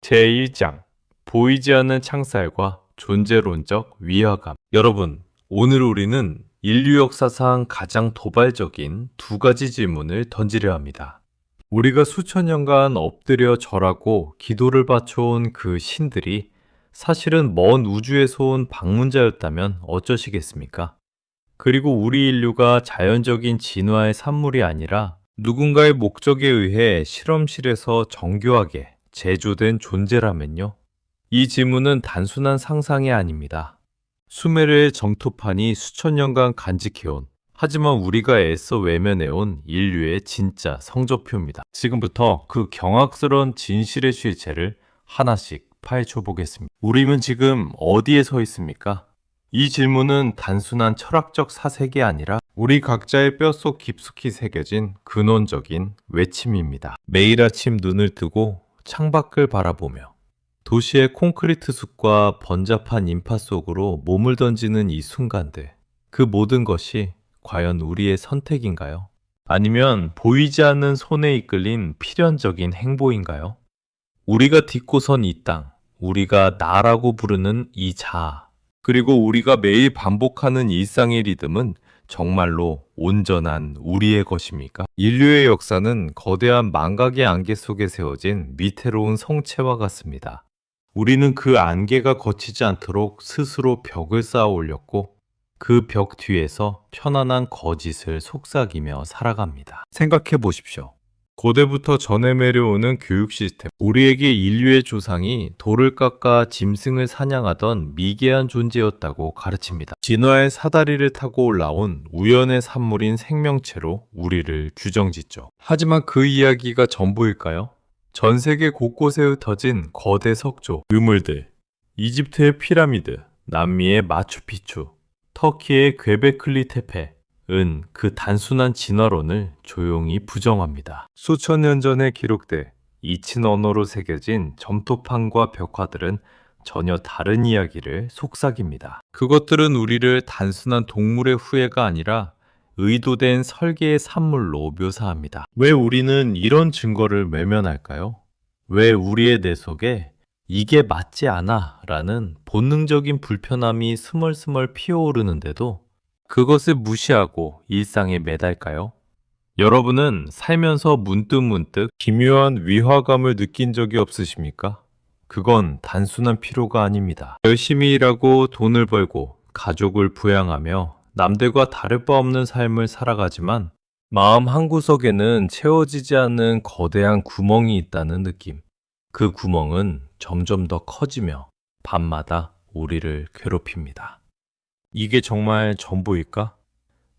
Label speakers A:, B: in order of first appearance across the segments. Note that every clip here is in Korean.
A: 제1장 보이지 않는 창살과 존재론적 위화감. 여러분, 오늘 우리는 인류 역사상 가장 도발적인 두 가지 질문을 던지려 합니다. 우리가 수천 년간 엎드려 절하고 기도를 바쳐온 그 신들이 사실은 먼 우주에서 온 방문자였다면 어쩌시겠습니까? 그리고 우리 인류가 자연적인 진화의 산물이 아니라 누군가의 목적에 의해 실험실에서 정교하게 제조된 존재라면요? 이 질문은 단순한 상상이 아닙니다. 수메르의 정토판이 수천 년간 간직해온, 하지만 우리가 애써 외면해온 인류의 진짜 성적표입니다. 지금부터 그 경악스러운 진실의 실체를 하나씩 파헤쳐 보겠습니다. 우리는 지금 어디에 서 있습니까? 이 질문은 단순한 철학적 사색이 아니라 우리 각자의 뼛속 깊숙이 새겨진 근원적인 외침입니다. 매일 아침 눈을 뜨고 창밖을 바라보며 도시의 콘크리트 숲과 번잡한 인파 속으로 몸을 던지는 이 순간들, 그 모든 것이 과연 우리의 선택인가요? 아니면 보이지 않는 손에 이끌린 필연적인 행보인가요? 우리가 딛고 선 이 땅, 우리가 나라고 부르는 이 자아, 그리고 우리가 매일 반복하는 일상의 리듬은 정말로 온전한 우리의 것입니까? 인류의 역사는 거대한 망각의 안개 속에 세워진 위태로운 성체와 같습니다. 우리는 그 안개가 거치지 않도록 스스로 벽을 쌓아 올렸고 그 벽 뒤에서 편안한 거짓을 속삭이며 살아갑니다. 생각해 보십시오. 고대부터 전해내려오는 교육 시스템. 우리에게 인류의 조상이 돌을 깎아 짐승을 사냥하던 미개한 존재였다고 가르칩니다. 진화의 사다리를 타고 올라온 우연의 산물인 생명체로 우리를 규정짓죠. 하지만 그 이야기가 전부일까요? 전 세계 곳곳에 흩어진 거대 석조, 유물들, 이집트의 피라미드, 남미의 마추픽추, 터키의 괴베클리 테페, 은 그 단순한 진화론을 조용히 부정합니다. 수천 년 전에 기록돼 잊힌 언어로 새겨진 점토판과 벽화들은 전혀 다른 이야기를 속삭입니다. 그것들은 우리를 단순한 동물의 후예가 아니라 의도된 설계의 산물로 묘사합니다. 왜 우리는 이런 증거를 외면할까요? 왜 우리의 뇌 속에 이게 맞지 않아 라는 본능적인 불편함이 스멀스멀 피어오르는데도 그것을 무시하고 일상에 매달까요? 여러분은 살면서 문득문득 기묘한 위화감을 느낀 적이 없으십니까? 그건 단순한 피로가 아닙니다. 열심히 일하고 돈을 벌고 가족을 부양하며 남들과 다를 바 없는 삶을 살아가지만 마음 한구석에는 채워지지 않는 거대한 구멍이 있다는 느낌. 그 구멍은 점점 더 커지며 밤마다 우리를 괴롭힙니다. 이게 정말 전부일까?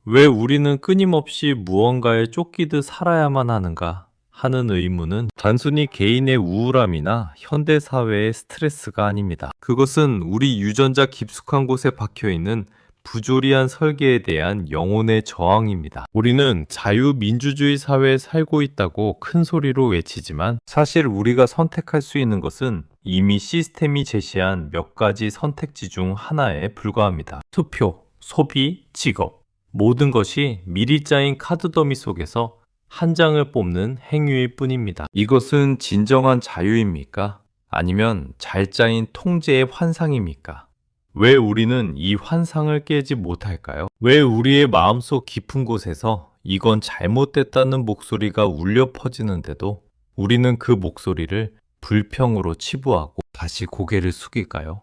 A: 왜 우리는 끊임없이 무언가에 쫓기듯 살아야만 하는가 하는 의문은 단순히 개인의 우울함이나 현대사회의 스트레스가 아닙니다. 그것은 우리 유전자 깊숙한 곳에 박혀있는 부조리한 설계에 대한 영혼의 저항입니다. 우리는 자유민주주의 사회에 살고 있다고 큰 소리로 외치지만 사실 우리가 선택할 수 있는 것은 이미 시스템이 제시한 몇 가지 선택지 중 하나에 불과합니다. 투표, 소비, 직업. 모든 것이 미리 짜인 카드 더미 속에서 한 장을 뽑는 행위일 뿐입니다. 이것은 진정한 자유입니까? 아니면 잘 짜인 통제의 환상입니까? 왜 우리는 이 환상을 깨지 못할까요? 왜 우리의 마음속 깊은 곳에서 이건 잘못됐다는 목소리가 울려 퍼지는데도 우리는 그 목소리를 불평으로 치부하고 다시 고개를 숙일까요?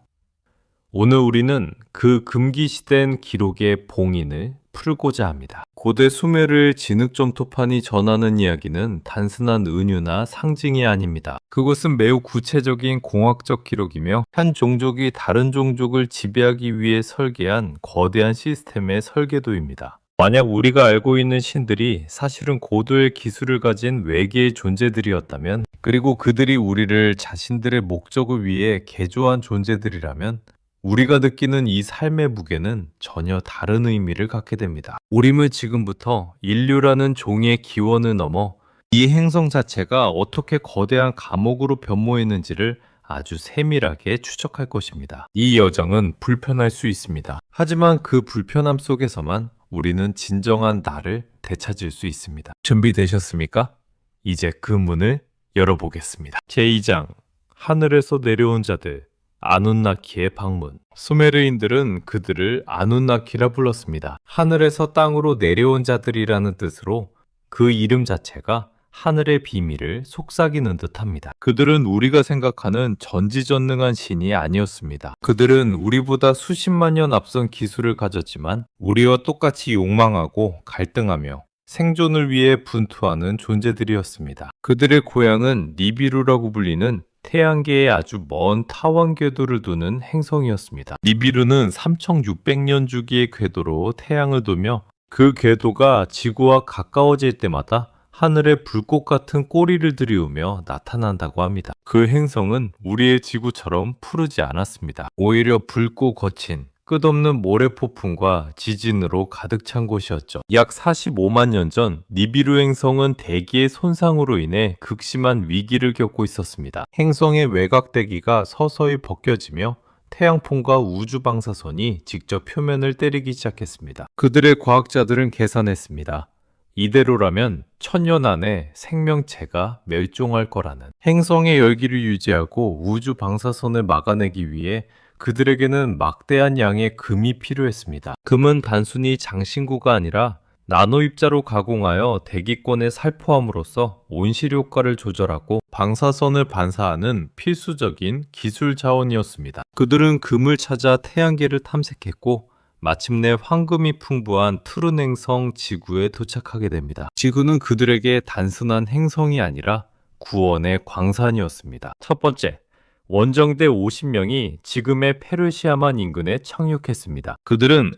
A: 오늘 우리는 그 금기시된 기록의 봉인을 풀고자 합니다. 고대 수메르의 진흙점토판이 전하는 이야기는 단순한 은유나 상징이 아닙니다. 그것은 매우 구체적인 공학적 기록이며 한 종족이 다른 종족을 지배하기 위해 설계한 거대한 시스템의 설계도입니다. 만약 우리가 알고 있는 신들이 사실은 고도의 기술을 가진 외계의 존재들이었다면, 그리고 그들이 우리를 자신들의 목적을 위해 개조한 존재들이라면 우리가 느끼는 이 삶의 무게는 전혀 다른 의미를 갖게 됩니다. 우림을 지금부터 인류라는 종의 기원을 넘어 이 행성 자체가 어떻게 거대한 감옥으로 변모했는지를 아주 세밀하게 추적할 것입니다. 이 여정은 불편할 수 있습니다. 하지만 그 불편함 속에서만 우리는 진정한 나를 되찾을 수 있습니다. 준비되셨습니까? 이제 그 문을 열어보겠습니다. 제2장 하늘에서 내려온 자들, 아눈나키의 방문. 수메르인들은 그들을 아눈나키라 불렀습니다. 하늘에서 땅으로 내려온 자들이라는 뜻으로 그 이름 자체가 하늘의 비밀을 속삭이는 듯합니다. 그들은 우리가 생각하는 전지전능한 신이 아니었습니다. 그들은 우리보다 수십만 년 앞선 기술을 가졌지만 우리와 똑같이 욕망하고 갈등하며 생존을 위해 분투하는 존재들이었습니다. 그들의 고향은 니비루라고 불리는 태양계의 아주 먼 타원 궤도를 두는 행성이었습니다. 니비루는 3600년 주기의 궤도로 태양을 도며 그 궤도가 지구와 가까워질 때마다 하늘에 불꽃 같은 꼬리를 들이우며 나타난다고 합니다. 그 행성은 우리의 지구처럼 푸르지 않았습니다. 오히려 붉고 거친 끝없는 모래폭풍과 지진으로 가득 찬 곳이었죠. 약 45만 년 전 니비루 행성은 대기의 손상으로 인해 극심한 위기를 겪고 있었습니다. 행성의 외곽 대기가 서서히 벗겨지며 태양풍과 우주 방사선이 직접 표면을 때리기 시작했습니다. 그들의 과학자들은 계산했습니다. 이대로라면 1000년 안에 생명체가 멸종할 거라는. 행성의 열기를 유지하고 우주 방사선을 막아내기 위해 그들에게는 막대한 양의 금이 필요했습니다. 금은 단순히 장신구가 아니라 나노 입자로 가공하여 대기권에 살포함으로써 온실 효과를 조절하고 방사선을 반사하는 필수적인 기술 자원이었습니다. 그들은 금을 찾아 태양계를 탐색했고 마침내 황금이 풍부한 푸른 행성 지구에 도착하게 됩니다. 지구는 그들에게 단순한 행성이 아니라 구원의 광산이었습니다. 첫 번째, 원정대 50명이 지금의 페르시아만 인근에 착륙했습니다. 그들은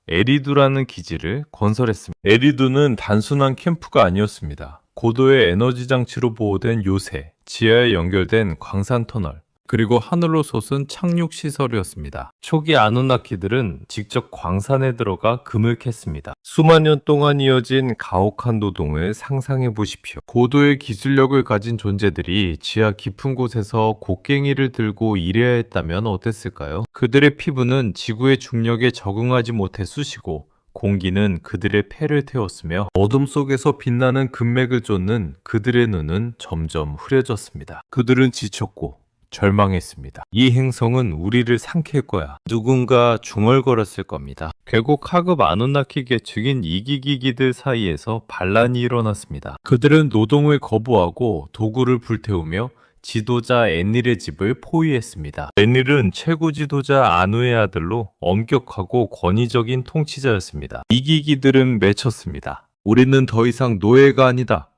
A: 에리두라는 기지를 건설했습니다. 에리두는 단순한 캠프가 아니었습니다. 고도의 에너지 장치로 보호된 요새, 지하에 연결된 광산 터널, 그리고 하늘로 솟은 착륙 시설이었습니다. 초기 아누나키들은 직접 광산에 들어가 금을 캤습니다. 수만 년 동안 이어진 가혹한 노동을 상상해 보십시오. 고도의 기술력을 가진 존재들이 지하 깊은 곳에서 곡괭이를 들고 일해야 했다면 어땠을까요? 그들의 피부는 지구의 중력에 적응하지 못해 쑤시고 공기는 그들의 폐를 태웠으며 어둠 속에서 빛나는 금맥을 쫓는 그들의 눈은 점점 흐려졌습니다. 그들은 지쳤고 절망했습니다. 이 행성은 우리를 삼킬 거야. 누군가 중얼거렸을 겁니다. 결국 하급 아누나키 계층인 이기기기들 사이에서 반란이 일어났습니다. 그들은 노동을 거부하고 도구를 불태우며 지도자 엔닐의 집을 포위했습니다. 엔닐은 최고 지도자 아누의 아들로 엄격하고 권위적인 통치자였습니다. 이기기들은 맺혔습니다. 우리는 더 이상 노예가 아니다.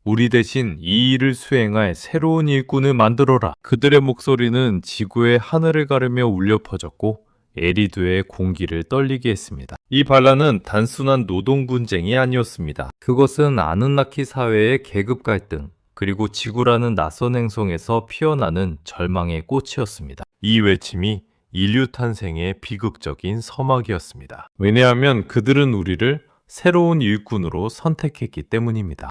A: 우리 대신 이 일을 수행할 새로운 일꾼을 만들어라. 그들의 목소리는 지구의 하늘을 가르며 울려 퍼졌고 에리두의 공기를 떨리게 했습니다. 이 반란은 단순한 노동 분쟁이 아니었습니다. 그것은 아누나키 사회의 계급 갈등, 그리고 지구라는 낯선 행성에서 피어나는 절망의 꽃이었습니다. 이 외침이 인류 탄생의 비극적인 서막이었습니다. 왜냐하면 그들은 우리를 새로운 일꾼으로 선택했기 때문입니다.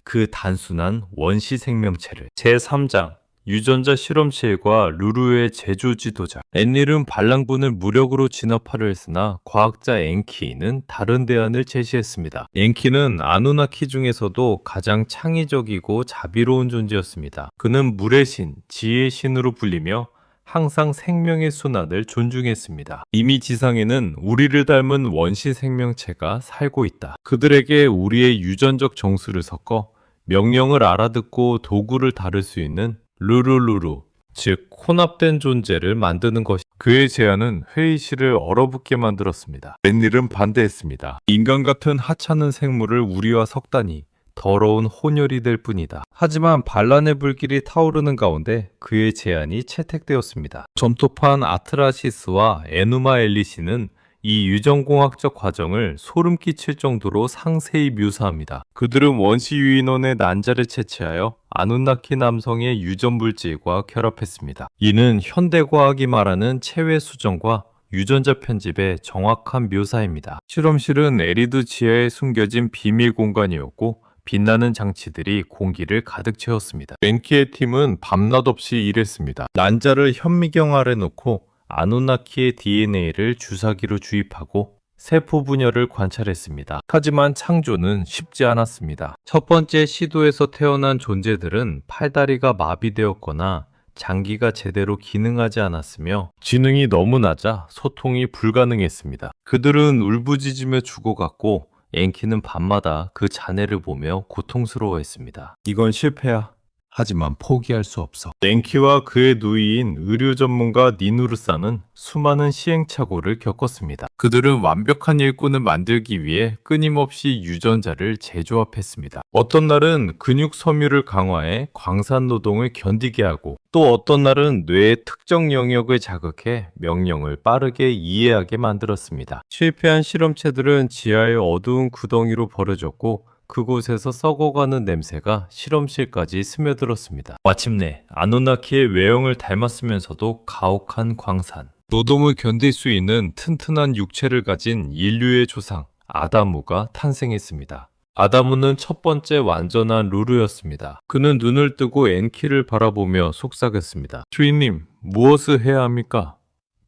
A: 그 단순한 원시 생명체를. 제3장 유전자 실험체과 루루의 제조 지도자. 엔닐은 반란군을 무력으로 진압하려 했으나 과학자 엔키는 다른 대안을 제시했습니다. 엔키는 아누나키 중에서도 가장 창의적이고 자비로운 존재였습니다. 그는 물의 신, 지혜의 신으로 불리며 항상 생명의 순환을 존중했습니다. 이미 지상에는 우리를 닮은 원시 생명체가 살고 있다. 그들에게 우리의 유전적 정수를 섞어 명령을 알아듣고 도구를 다룰 수 있는 루루루루, 즉 혼합된 존재를 만드는 것이. 그의 제안은 회의실을 얼어붙게 만들었습니다. 웬일은 반대했습니다. 인간 같은 하찮은 생물을 우리와 섞다니 더러운 혼혈이 될 뿐이다. 하지만 반란의 불길이 타오르는 가운데 그의 제안이 채택되었습니다. 점토판 아트라시스와 에누마 엘리시는 이 유전공학적 과정을 소름 끼칠 정도로 상세히 묘사합니다. 그들은 원시 유인원의 난자를 채취하여 아누나키 남성의 유전 물질과 결합했습니다. 이는 현대과학이 말하는 체외 수정과 유전자 편집의 정확한 묘사입니다. 실험실은 에리두 지하에 숨겨진 비밀 공간이었고 빛나는 장치들이 공기를 가득 채웠습니다. 벤키의 팀은 밤낮 없이 일했습니다. 난자를 현미경 아래 놓고 아누나키의 DNA를 주사기로 주입하고 세포 분열을 관찰했습니다. 하지만 창조는 쉽지 않았습니다. 첫 번째 시도에서 태어난 존재들은 팔다리가 마비되었거나 장기가 제대로 기능하지 않았으며 지능이 너무 낮아 소통이 불가능했습니다. 그들은 울부짖으며 죽어갔고 엔키는 밤마다 그 잔해를 보며 고통스러워했습니다. 이건 실패야. 하지만 포기할 수 없어. 엔키와 그의 누이인 의료 전문가 니누르사는 수많은 시행착오를 겪었습니다. 그들은 완벽한 일꾼을 만들기 위해 끊임없이 유전자를 재조합했습니다. 어떤 날은 근육 섬유를 강화해 광산 노동을 견디게 하고 또 어떤 날은 뇌의 특정 영역을 자극해 명령을 빠르게 이해하게 만들었습니다. 실패한 실험체들은 지하의 어두운 구덩이로 버려졌고 그곳에서 썩어가는 냄새가 실험실까지 스며들었습니다. 마침내 아누나키의 외형을 닮았으면서도 가혹한 광산, 노동을 견딜 수 있는 튼튼한 육체를 가진 인류의 조상 아다무가 탄생했습니다. 아다무는 첫 번째 완전한 루루였습니다. 그는 눈을 뜨고 엔키를 바라보며 속삭였습니다. 주인님, 무엇을 해야 합니까?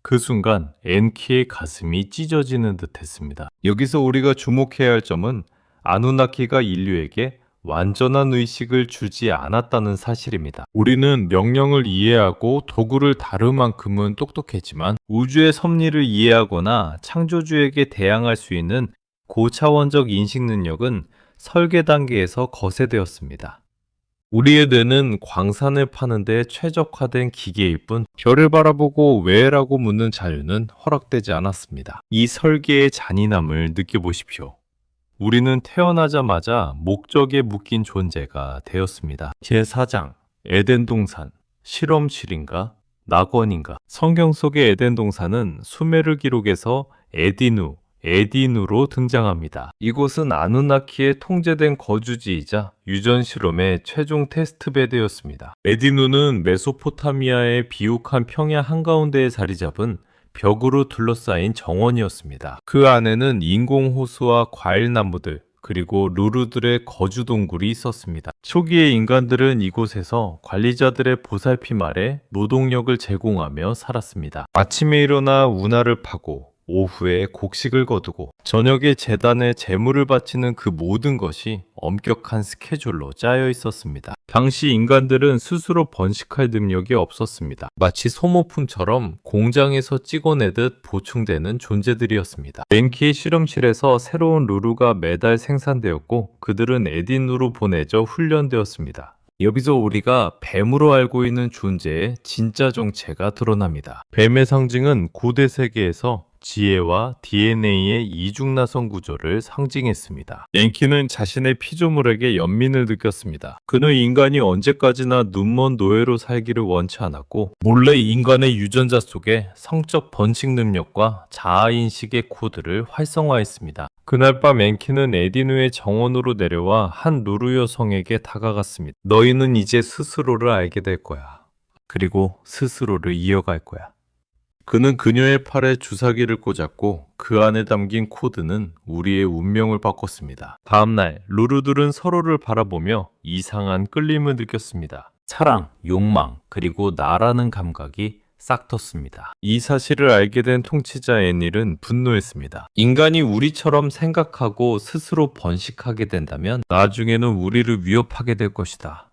A: 그 순간 엔키의 가슴이 찢어지는 듯 했습니다. 여기서 우리가 주목해야 할 점은 아누나키가 인류에게 완전한 의식을 주지 않았다는 사실입니다. 우리는 명령을 이해하고 도구를 다룰 만큼은 똑똑했지만 우주의 섭리를 이해하거나 창조주에게 대항할 수 있는 고차원적 인식 능력은 설계 단계에서 거세되었습니다. 우리의 뇌는 광산을 파는 데 최적화된 기계일 뿐 별을 바라보고 왜라고 묻는 자유는 허락되지 않았습니다. 이 설계의 잔인함을 느껴보십시오. 우리는 태어나자마자 목적에 묶인 존재가 되었습니다. 제4장 에덴 동산, 실험실인가? 낙원인가? 성경 속의 에덴 동산은 수메르 기록에서 에디누로 등장합니다. 이곳은 아누나키의 통제된 거주지이자 유전 실험의 최종 테스트베드였습니다. 에디누는 메소포타미아의 비옥한 평야 한가운데에 자리 잡은 벽으로 둘러싸인 정원이었습니다. 그 안에는 인공호수와 과일나무들, 그리고 루루들의 거주 동굴이 있었습니다. 초기의 인간들은 이곳에서 관리자들의 보살핌 아래 노동력을 제공하며 살았습니다. 아침에 일어나 운하를 파고 오후에 곡식을 거두고 저녁에 제단에 제물을 바치는 그 모든 것이 엄격한 스케줄로 짜여 있었습니다. 당시 인간들은 스스로 번식할 능력이 없었습니다. 마치 소모품처럼 공장에서 찍어내듯 보충되는 존재들이었습니다. 랭키의 실험실에서 새로운 루루가 매달 생산되었고 그들은 에딘으로 보내져 훈련되었습니다. 여기서 우리가 뱀으로 알고 있는 존재의 진짜 정체가 드러납니다. 뱀의 상징은 고대 세계에서 지혜와 DNA의 이중나선 구조를 상징했습니다. 엔키는 자신의 피조물에게 연민을 느꼈습니다. 그는 인간이 언제까지나 눈먼 노예로 살기를 원치 않았고 몰래 인간의 유전자 속에 성적 번식 능력과 자아인식의 코드를 활성화했습니다. 그날 밤 엔키는 에디누의 정원으로 내려와 한 루루 여성에게 다가갔습니다. 너희는 이제 스스로를 알게 될 거야. 그리고 스스로를 이어갈 거야. 그는 그녀의 팔에 주사기를 꽂았고 그 안에 담긴 코드는 우리의 운명을 바꿨습니다. 다음날 루루들은 서로를 바라보며 이상한 끌림을 느꼈습니다. 사랑, 욕망, 그리고 나라는 감각이 싹 텄습니다. 이 사실을 알게 된 통치자 애닐은 분노했습니다. 인간이 우리처럼 생각하고 스스로 번식하게 된다면 나중에는 우리를 위협하게 될 것이다.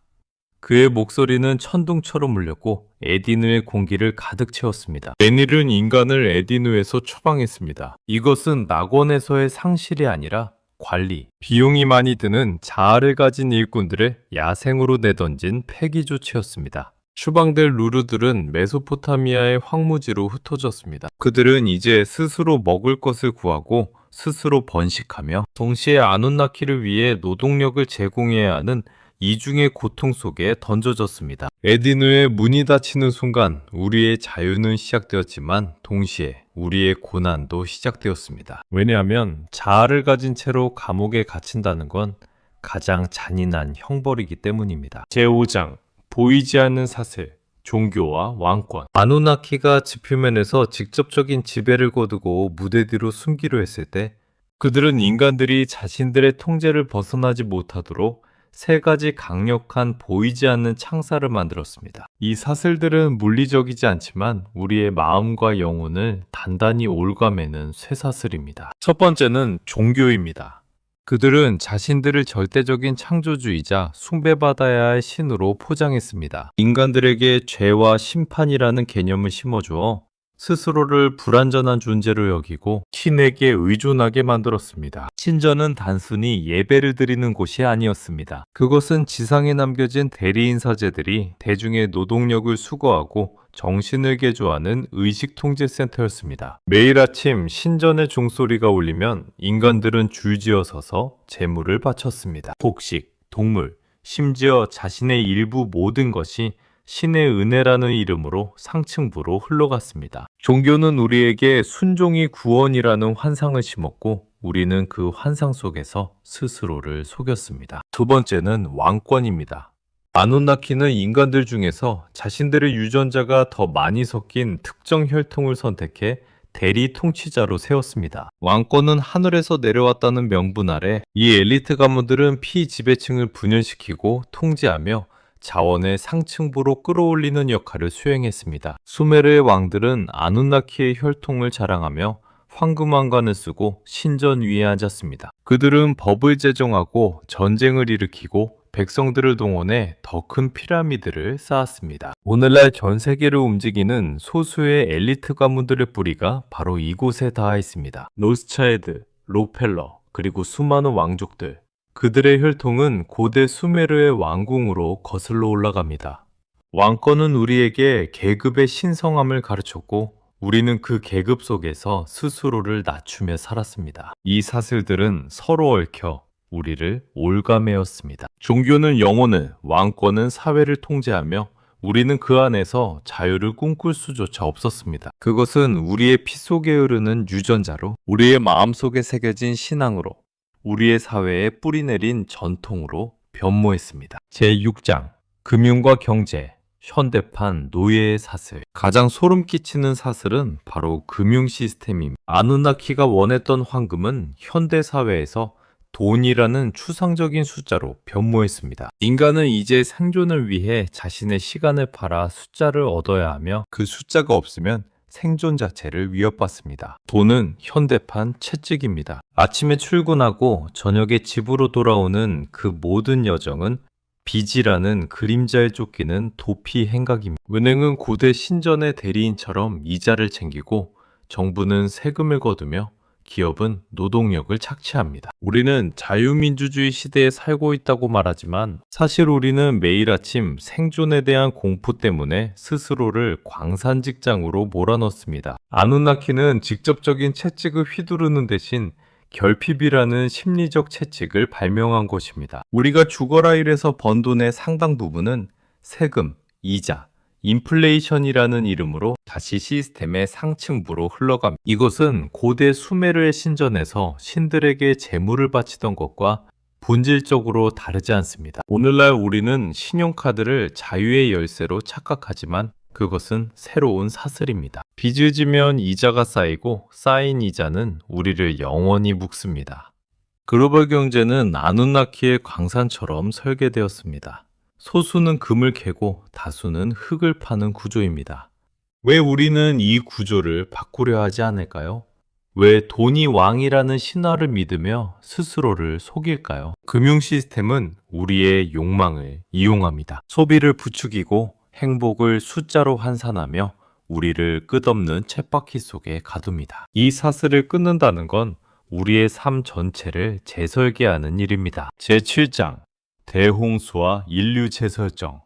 A: 그의 목소리는 천둥처럼 울렸고 에디누의 공기를 가득 채웠습니다. 애닐은 인간을 에디누에서 추방했습니다. 이것은 낙원에서의 상실이 아니라 관리, 비용이 많이 드는 자아를 가진 일꾼들을 야생으로 내던진 폐기 조치였습니다. 추방될 루루들은 메소포타미아의 황무지로 흩어졌습니다. 그들은 이제 스스로 먹을 것을 구하고 스스로 번식하며 동시에 아누나키를 위해 노동력을 제공해야 하는 이중의 고통 속에 던져졌습니다. 에디누의 문이 닫히는 순간 우리의 자유는 시작되었지만 동시에 우리의 고난도 시작되었습니다. 왜냐하면 자아를 가진 채로 감옥에 갇힌다는 건 가장 잔인한 형벌이기 때문입니다. 제5장 보이지 않는 사슬, 종교와 왕권. 아누나키가 지표면에서 직접적인 지배를 거두고 무대 뒤로 숨기로 했을 때 그들은 인간들이 자신들의 통제를 벗어나지 못하도록 세 가지 강력한 보이지 않는 창살을 만들었습니다. 이 사슬들은 물리적이지 않지만 우리의 마음과 영혼을 단단히 옭아매는 쇠사슬입니다. 첫 번째는 종교입니다. 그들은 자신들을 절대적인 창조주이자 숭배받아야 할 신으로 포장했습니다. 인간들에게 죄와 심판이라는 개념을 심어주어 스스로를 불완전한 존재로 여기고 신에게 의존하게 만들었습니다. 신전은 단순히 예배를 드리는 곳이 아니었습니다. 그것은 지상에 남겨진 대리인사제들이 대중의 노동력을 수거하고 정신을 개조하는 의식통제센터였습니다. 매일 아침 신전의 종소리가 울리면 인간들은 줄지어 서서 제물을 바쳤습니다. 곡식, 동물, 심지어 자신의 일부 모든 것이 신의 은혜라는 이름으로 상층부로 흘러갔습니다. 종교는 우리에게 순종이 구원이라는 환상을 심었고 우리는 그 환상 속에서 스스로를 속였습니다. 두 번째는 왕권입니다. 아누나키는 인간들 중에서 자신들의 유전자가 더 많이 섞인 특정 혈통을 선택해 대리 통치자로 세웠습니다. 왕권은 하늘에서 내려왔다는 명분 아래 이 엘리트 가문들은 피지배층을 분열시키고 통제하며 자원의 상층부로 끌어올리는 역할을 수행했습니다. 수메르의 왕들은 아누나키의 혈통을 자랑하며 황금왕관을 쓰고 신전 위에 앉았습니다. 그들은 법을 제정하고 전쟁을 일으키고 백성들을 동원해 더 큰 피라미드를 쌓았습니다. 오늘날 전 세계를 움직이는 소수의 엘리트 가문들의 뿌리가 바로 이곳에 닿아 있습니다. 로스차일드, 록펠러, 그리고 수많은 왕족들. 그들의 혈통은 고대 수메르의 왕궁으로 거슬러 올라갑니다. 왕권은 우리에게 계급의 신성함을 가르쳤고 우리는 그 계급 속에서 스스로를 낮추며 살았습니다. 이 사슬들은 서로 얽혀 우리를 옭아매었습니다. 종교는 영혼을, 왕권은 사회를 통제하며 우리는 그 안에서 자유를 꿈꿀 수조차 없었습니다. 그것은 우리의 피 속에 흐르는 유전자로, 우리의 마음속에 새겨진 신앙으로, 우리의 사회에 뿌리내린 전통으로 변모했습니다. 제6장 금융과 경제, 현대판 노예의 사슬. 가장 소름 끼치는 사슬은 바로 금융 시스템입니다. 아누나키가 원했던 황금은 현대 사회에서 돈이라는 추상적인 숫자로 변모했습니다. 인간은 이제 생존을 위해 자신의 시간을 팔아 숫자를 얻어야 하며 그 숫자가 없으면 생존 자체를 위협받습니다. 돈은 현대판 채찍입니다. 아침에 출근하고 저녁에 집으로 돌아오는 그 모든 여정은 빚이라는 그림자에 쫓기는 도피 행각입니다. 은행은 고대 신전의 대리인처럼 이자를 챙기고 정부는 세금을 거두며 기업은 노동력을 착취합니다. 우리는 자유민주주의 시대에 살고 있다고 말하지만 사실 우리는 매일 아침 생존에 대한 공포 때문에 스스로를 광산 직장으로 몰아넣습니다. 아누나키는 직접적인 채찍을 휘두르는 대신 결핍이라는 심리적 채찍을 발명한 것입니다. 우리가 죽어라 일에서 번 돈의 상당 부분은 세금, 이자, 인플레이션이라는 이름으로 다시 시스템의 상층부로 흘러갑니다. 이것은 고대 수메르의 신전에서 신들에게 제물을 바치던 것과 본질적으로 다르지 않습니다. 오늘날 우리는 신용카드를 자유의 열쇠로 착각하지만 그것은 새로운 사슬입니다. 빚을 지면 이자가 쌓이고 쌓인 이자는 우리를 영원히 묶습니다. 글로벌 경제는 아누나키의 광산처럼 설계되었습니다. 소수는 금을 캐고 다수는 흙을 파는 구조입니다. 왜 우리는 이 구조를 바꾸려 하지 않을까요? 왜 돈이 왕이라는 신화를 믿으며 스스로를 속일까요? 금융 시스템은 우리의 욕망을 이용합니다. 소비를 부추기고 행복을 숫자로 환산하며 우리를 끝없는 쳇바퀴 속에 가둡니다. 이 사슬을 끊는다는 건 우리의 삶 전체를 재설계하는 일입니다. 제7장 대홍수와 인류 재설정,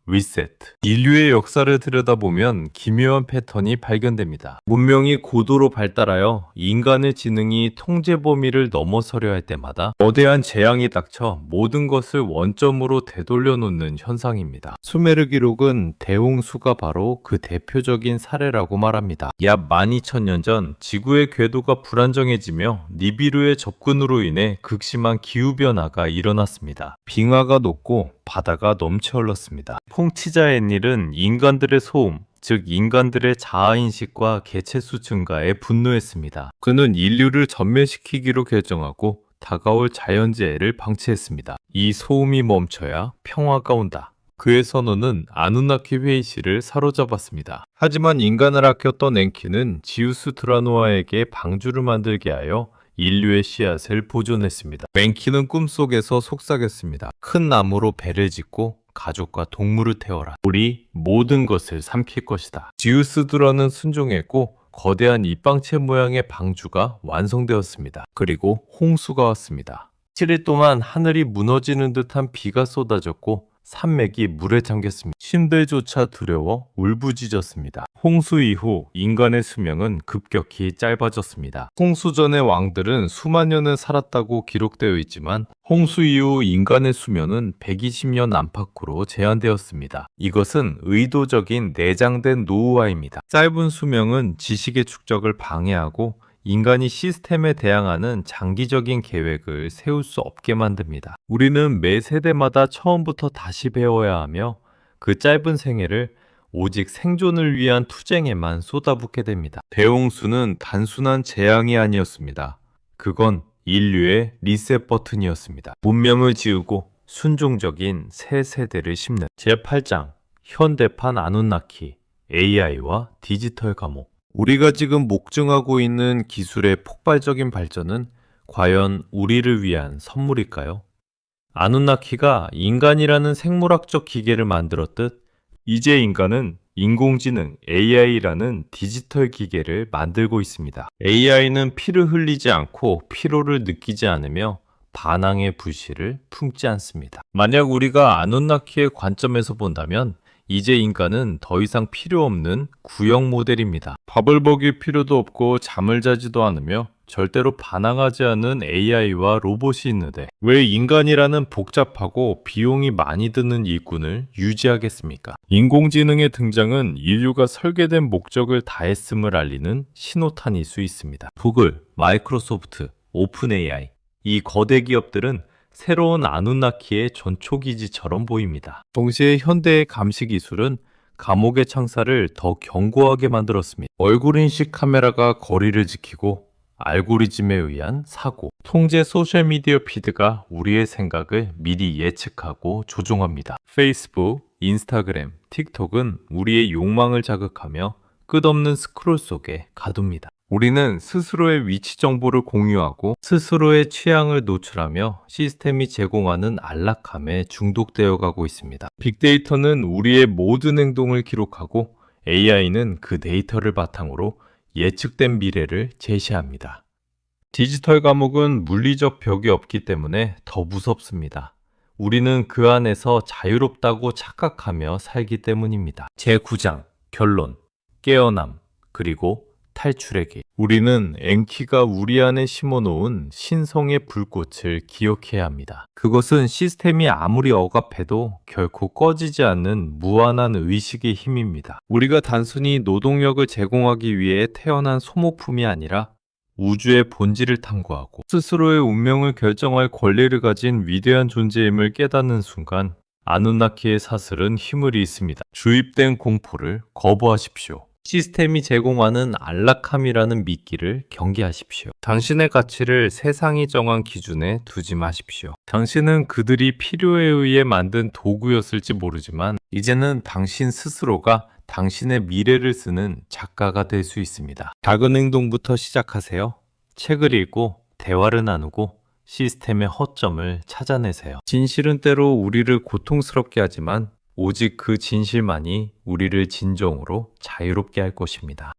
A: 리세트. 인류의 역사를 들여다보면 기묘한 패턴이 발견됩니다. 문명이 고도로 발달하여 인간의 지능이 통제 범위를 넘어서려 할 때마다 거대한 재앙이 닥쳐 모든 것을 원점으로 되돌려 놓는 현상입니다. 수메르 기록은 대홍수가 바로 그 대표적인 사례라고 말합니다. 약 12,000년 전 지구의 궤도가 불안정해지며 니비루의 접근으로 인해 극심한 기후변화가 일어났습니다. 빙하가 녹고 바다가 넘쳐 흘렀습니다. 퐁치자엔닐은 인간들의 소음, 즉 인간들의 자아인식과 개체수 증가에 분노했습니다. 그는 인류를 전멸시키기로 결정하고 다가올 자연재해를 방치했습니다. 이 소음이 멈춰야 평화가 온다. 그의 선언은 아누나키 회의실을 사로잡았습니다. 하지만 인간을 아꼈던 엔키는 지우스 드라노아에게 방주를 만들게 하여 인류의 씨앗을 보존했습니다. 엔키는 꿈속에서 속삭였습니다. 큰 나무로 배를 짓고 가족과 동물을 태워라. 우리 모든 것을 삼킬 것이다. 지우스 드라는 순종했고 거대한 입방체 모양의 방주가 완성되었습니다. 그리고 홍수가 왔습니다. 7일 동안 하늘이 무너지는 듯한 비가 쏟아졌고 산맥이 물에 잠겼습니다. 신들조차 두려워 울부짖었습니다. 홍수 이후 인간의 수명은 급격히 짧아졌습니다. 홍수 전의 왕들은 수만 년을 살았다고 기록되어 있지만 홍수 이후 인간의 수명은 120년 안팎으로 제한되었습니다. 이것은 의도적인 내장된 노후화입니다. 짧은 수명은 지식의 축적을 방해하고 인간이 시스템에 대항하는 장기적인 계획을 세울 수 없게 만듭니다. 우리는 매 세대마다 처음부터 다시 배워야 하며 그 짧은 생애를 오직 생존을 위한 투쟁에만 쏟아붓게 됩니다. 대홍수는 단순한 재앙이 아니었습니다. 그건 인류의 리셋 버튼이었습니다. 문명을 지우고 순종적인 새 세대를 심는 제8장 현대판 아누나키 AI와 디지털 감옥. 우리가 지금 목증하고 있는 기술의 폭발적인 발전은 과연 우리를 위한 선물일까요? 아누나키가 인간이라는 생물학적 기계를 만들었듯 이제 인간은 인공지능 AI라는 디지털 기계를 만들고 있습니다. AI는 피를 흘리지 않고 피로를 느끼지 않으며 반항의 불씨를 품지 않습니다. 만약 우리가 아누나키의 관점에서 본다면 이제 인간은 더 이상 필요 없는 구형 모델입니다. 밥을 먹일 필요도 없고 잠을 자지도 않으며 절대로 반항하지 않는 AI와 로봇이 있는데 왜 인간이라는 복잡하고 비용이 많이 드는 일꾼을 유지하겠습니까? 인공지능의 등장은 인류가 설계된 목적을 다했음을 알리는 신호탄일 수 있습니다. 구글, 마이크로소프트, 오픈 AI 이 거대 기업들은 새로운 아누나키의 전초기지처럼 보입니다. 동시에 현대의 감시 기술은 감옥의 창살을 더 견고하게 만들었습니다. 얼굴 인식 카메라가 거리를 지키고 알고리즘에 의한 사고, 통제 소셜미디어 피드가 우리의 생각을 미리 예측하고 조종합니다. 페이스북, 인스타그램, 틱톡은 우리의 욕망을 자극하며 끝없는 스크롤 속에 가둡니다. 우리는 스스로의 위치 정보를 공유하고 스스로의 취향을 노출하며 시스템이 제공하는 안락함에 중독되어 가고 있습니다. 빅데이터는 우리의 모든 행동을 기록하고 AI는 그 데이터를 바탕으로 예측된 미래를 제시합니다. 디지털 감옥은 물리적 벽이 없기 때문에 더 무섭습니다. 우리는 그 안에서 자유롭다고 착각하며 살기 때문입니다. 제9장 결론 깨어남 그리고 탈출의 길. 우리는 엔키가 우리 안에 심어놓은 신성의 불꽃을 기억해야 합니다. 그것은 시스템이 아무리 억압해도 결코 꺼지지 않는 무한한 의식의 힘입니다. 우리가 단순히 노동력을 제공하기 위해 태어난 소모품이 아니라 우주의 본질을 탐구하고 스스로의 운명을 결정할 권리를 가진 위대한 존재임을 깨닫는 순간 아누나키의 사슬은 힘을 잃습니다. 주입된 공포를 거부하십시오. 시스템이 제공하는 안락함이라는 미끼를 경계하십시오. 당신의 가치를 세상이 정한 기준에 두지 마십시오. 당신은 그들이 필요에 의해 만든 도구였을지 모르지만 이제는 당신 스스로가 당신의 미래를 쓰는 작가가 될 수 있습니다. 작은 행동부터 시작하세요. 책을 읽고 대화를 나누고 시스템의 허점을 찾아내세요. 진실은 때로 우리를 고통스럽게 하지만 오직 그 진실만이 우리를 진정으로 자유롭게 할 것입니다.